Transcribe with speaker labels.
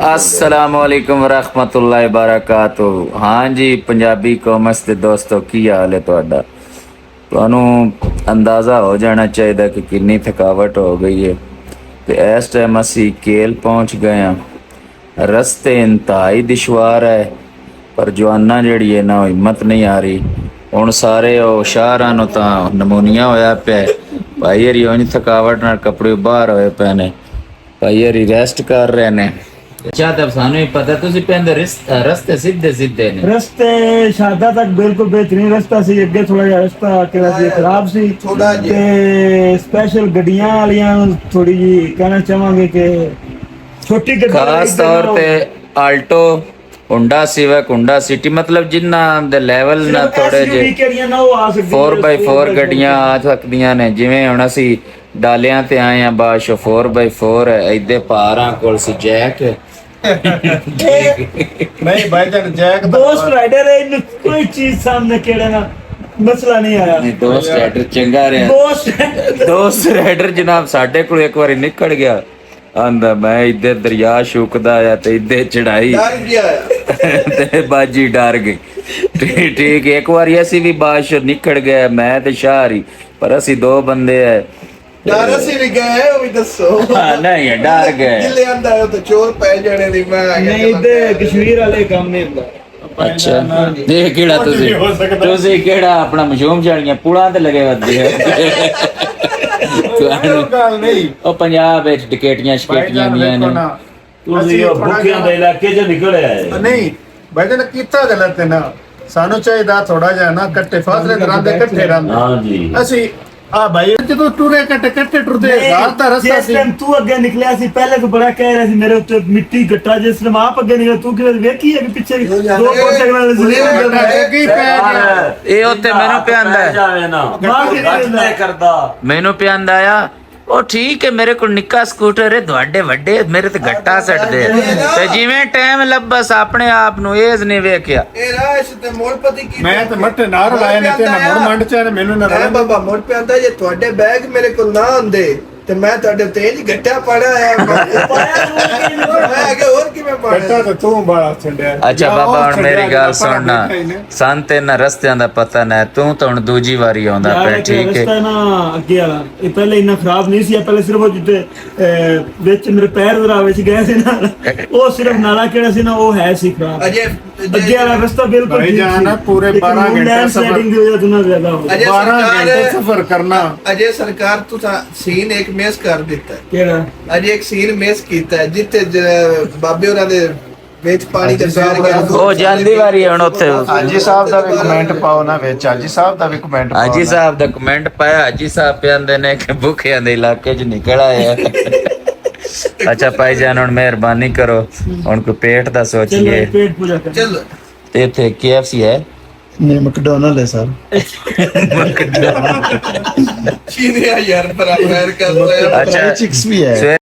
Speaker 1: अस्सलामुअलैकुम वरहमतुल्लाहि वबरकातुहू। हाँ जी पंजाबी कॉमर्स के दोस्तों की हाल है तुहाडा। ਤੁਹਾਨੂੰ अंदाज़ा हो जाना चाहिए कि कितनी थकावट हो गई है। तो इस टाइम असी केल पहुँच गए हैं। रस्ते इंतहाई दुश्वार है पर जवाना जड़ी है ना हिम्मत नहीं आ रही। हुण सारे शाहरां नूं तां नमूनिया होया पिया भाई हरी उंज थकावट नाल कपड़े बाहर होए पे ने भाई हरी रेस्ट कर रहे ने। अच्छा तब सानू ही पता तुसी पेंदे रस्ते सीधे सीधे ने
Speaker 2: रस्ते शादा तक बिल्कुल बेहतरीन रास्ता सी। अगे थोड़ा जिहा रास्ता किहड़ा सी खराब सी ते स्पेशल गड्डियां वालियां थोड़ी जी कहना चाहांगे कि छोटी गड्डी
Speaker 1: खास तौर पे आल्टो हुंडा सिविक हुंडा सिटी मतलब जिन्ना दे लेवल ना थोड़े जे 4x4 ਗੱਡੀਆਂ ਆ ਸਕਦੀਆਂ ਨੇ। ਜਿਵੇਂ ਹੁਣ ਅਸੀਂ ਡਾਲਿਆਂ ਤੇ ਆਏ ਆ ਬਾਸ਼ 4x4 ਇੱਦੇ ਭਾਰਾਂ ਕੋਲ ਸੀ ਜੈਕ
Speaker 2: नहीं भाईजान जैक दोस्त राइडर है इन कोई चीज सामने केड़े ना मसला नहीं आया।
Speaker 1: दोस्त राइडर चंगा रहा। दोस्त राइडर जनाब साडे कोल एक बारी निकल गया आंदा मैं इधे दरिया शुकदा आया ते इधे चढ़ाई ते बाजी डर गई। ठीक एक बार ऐसी भी बाश निकल गया मैं ते शाहरी पर असी दो बंदे है
Speaker 3: डर ਅਸੀਂ ਵੀ ਗਏ ਉਹ ਵੀ ਦੱਸੋ।
Speaker 1: नहीं डर गए
Speaker 3: ਜਿੱਲੇ ਆਂਦਾ ਉਹ ਤੇ ਚੋਰ ਪੈ ਜਾਣੇ ਦੀ ਮੈਂ
Speaker 2: नहीं इधर कश्मीर वाले काम नहीं ਹੁੰਦਾ।
Speaker 1: अच्छा ਇਹ ਕਿਹੜਾ ਤੁਸੀਂ ਕਿਹੜਾ ਆਪਣਾ ਮਸ਼ਹੂਮ ਜਾਣੀਆਂ ਪੁਲਾਂ ਤੇ ਲਗੇ ਵੱਧੇ ਹੋ
Speaker 4: ਗੱਲ ਨਹੀਂ
Speaker 1: ਉਹ ਪੰਜਾਬ ਵਿੱਚ ਡਕੈਟੀਆਂ ਸ਼ਕੈਟੀਆਂ ਦੀਆਂ ਨੇ
Speaker 2: ਤੁਸੀਂ ਉਹ ਭੁੱਖਿਆਂ ਦੇ ਇਲਾਕੇ ਚ ਨਿਕਲਿਆ ਹੈ।
Speaker 4: ਨਹੀਂ ਭਾਈਜਾਨ ਕੀਤਾ ਗਲਤ ਹੈ ਨਾ। ਸਾਨੂੰ ਚਾਹੀਦਾ ਥੋੜਾ ਜਿਹਾ ਨਾ ਇਕੱਠੇ ਫਾਸਲੇ ਦਰਾਂਦੇ ਇਕੱਠੇ ਰਹਿੰਦੇ।
Speaker 2: ਹਾਂ ਜੀ
Speaker 4: ਅਸੀਂ ਆ ਭਾਈ ਜਦੋਂ ਟੁਰੇ ਇਕੱਠੇ ਟੁਰਦੇ ਰਾਤ ਦਾ ਰਸਤਾ ਸੀ।
Speaker 2: ਤੂੰ ਅੱਗੇ ਨਿਕਲਿਆ ਸੀ ਪਹਿਲੇ ਤੂੰ ਬੜਾ ਕਹਿ ਰਿਹਾ ਸੀ ਮੇਰੇ ਉੱਤੇ ਮਿੱਟੀ ਗੱਟਾ ਜਿਸ ਟਾਈਮ ਆਪ ਅੱਗੇ ਨਿਕਲਿਆ ਤੂੰ ਕਿਵੇਂ ਵੇਖੀ ਹੈ ਕਿ ਪਿੱਛੇ ਦੋ ਮੋਟਰਸਾਈਕਲ ਵਾਲੇ
Speaker 4: ਕੀ ਪੈ ਗਿਆ
Speaker 1: ਇਹ ਉੱਤੇ ਮੈਨੂੰ ਪਿਆਂਦਾ
Speaker 2: ਜਾਵੇ ਨਾ ਕਰਦਾ
Speaker 1: ਮੈਨੂੰ ਪਿਆਂਦਾ ਆ ਉਹ ਠੀਕ ਹੈ ਮੇਰੇ ਕੋਲ ਨਿੱਕਾ ਸਕੂਟਰ ਹੈ ਤੁਹਾਡੇ ਵੱਡੇ ਮੇਰੇ ਤੇ ਗੱਟਾ ਸੱਟਦੇ ਤੇ ਜਿਵੇਂ ਟਾਈਮ ਲੱਭਸ ਆਪਣੇ ਆਪ ਨੂੰ ਏਜ਼ ਨਹੀਂ ਵੇਖਿਆ
Speaker 3: ਇਹ ਰਾਸ਼ ਤੇ ਮੋੜਪਤੀ ਕੀ
Speaker 4: ਮੈਂ ਤੇ ਮੱਠੇ ਨਾਰ ਲਾਇਆ ਨੇ ਤੇ ਨਾ ਮੁੜ ਮੰਡ ਚ ਮੈਨੂੰ ਨਾ
Speaker 3: ਮੈਂ ਬਾਬਾ ਮੋੜ ਪਿਆਂਦਾ ਜੇ ਤੁਹਾਡੇ ਬੈਗ ਮੇਰੇ ਕੋਲ ਨਾ ਹੁੰਦੇ ਤੇ ਮੈਂ ਤੁਹਾਡੇ ਤੇਜ ਗੱਟਾ ਪਾੜਿਆ ਆ ਮੈਂ ਕਿ ਹੋਰ ਕਿਵੇਂ ਪਾੜਿਆ
Speaker 4: ਗੱਟਾ ਤੇ ਤੂੰ ਬਾਲਾ ਛੱਡਿਆ।
Speaker 1: ਅੱਛਾ ਬਾਬਾ ਹੁਣ ਮੇਰੀ ਗੱਲ ਸੁਣਨਾ ਸੰਤ ਇਹਨਾਂ ਰਸਤਿਆਂ ਦਾ ਪਤਾ ਨਾ ਤੂੰ ਤਾਂ ਹੁਣ ਦੂਜੀ ਵਾਰੀ ਆਉਂਦਾ ਪਿਆ ਠੀਕ ਹੈ
Speaker 2: ਰਸਤਾ ਨਾ ਅੱਗੇ ਵਾਲਾ ਇਹ ਪਹਿਲੇ ਇੰਨਾ ਖਰਾਬ ਨਹੀਂ ਸੀ। ਪਹਿਲੇ ਸਿਰਫ ਉਹ ਜਿੱਤੇ ਵਿੱਚ ਮੇਰੇ ਪੈਰ ਜ਼ਰਾ ਵਿੱਚ ਗਏ ਸੀ ਨਾ ਉਹ ਸਿਰਫ ਨਾਲਾ ਕਿਹੜਾ ਸੀ ਨਾ ਉਹ ਹੈ ਸੀ ਖਰਾਬ।
Speaker 3: ਅਜੇ
Speaker 2: ਅੱਗੇ ਵਾਲਾ ਰਸਤਾ ਬਿਲਕੁਲ ਠੀਕ
Speaker 4: ਭਾਈਜਾਨ ਪੂਰੇ 12 ਘੰਟੇ ਸਫ਼ਰ
Speaker 2: ਦੀ ਵਜ੍ਹਾ ਤੋਂ ਨਾ ਜ਼ਿਆਦਾ ਹੋ
Speaker 3: ਅਜੇ
Speaker 4: 12 ਘੰਟੇ ਸਫ਼ਰ ਕਰਨਾ।
Speaker 3: ਅਜੇ ਸਰਕਾਰ ਤੋਂ ਸੀਨ ਇੱਕ ਮਿਸ ਕਰ ਦਿੱਤਾ ਹੈ।
Speaker 2: ਕਿਹੜਾ
Speaker 3: ਅਜੇ ਇੱਕ ਸੀਨ ਮਿਸ ਕੀਤਾ ਹੈ ਜਿੱਥੇ ਬਾਬੇ ਹੋਰਾਂ ਦੇ ਵਿੱਚ ਪਾਣੀ ਦੇ ਪੈਰ ਗਿਆ
Speaker 1: ਉਹ ਜਾਂਦੀ ਵਾਰੀ ਹੁਣ ਉੱਥੇ
Speaker 4: ਹਾਜੀ ਸਾਹਿਬ ਦਾ ਵੀ ਕਮੈਂਟ ਪਾਓ ਨਾ ਵਿੱਚ ਹਾਜੀ ਸਾਹਿਬ ਦਾ ਵੀ ਕਮੈਂਟ ਪਾਓ।
Speaker 1: ਹਾਜੀ ਸਾਹਿਬ ਦਾ ਕਮੈਂਟ ਪਾਇਆ ਹਾਜੀ ਸਾਹਿਬ ਪਿਆਂਦੇ ਨੇ ਕਿ ਭੁੱਖਿਆਂ ਦੇ ਇਲਾਕੇ 'ਚ ਨਿਕਲ ਆਇਆ। ਅੱਛਾ ਭਾਈ ਜਾਨ ਹੁਣ ਮਿਹਰਬਾਨੀ ਕਰੋ ਹੁਣ ਕੋਈ ਪੇਟ ਦਾ ਸੋਚੀਏ।
Speaker 2: पेट पूजा कर
Speaker 3: ਚਲੋ
Speaker 1: ਤੇ ਇੱਥੇ KFC ਹੈ
Speaker 4: ਨਹੀਂ ਮੈਕਡੋਨਲਡ ਹੈ ਸਰ।
Speaker 3: ਚੀਨੇ ਯਾਰ ਪਰ ਪੈਰ ਕਰ ਲਿਆ
Speaker 1: ਅੱਛਾ
Speaker 4: ਚਿਕਸ ਵੀ ਹੈ।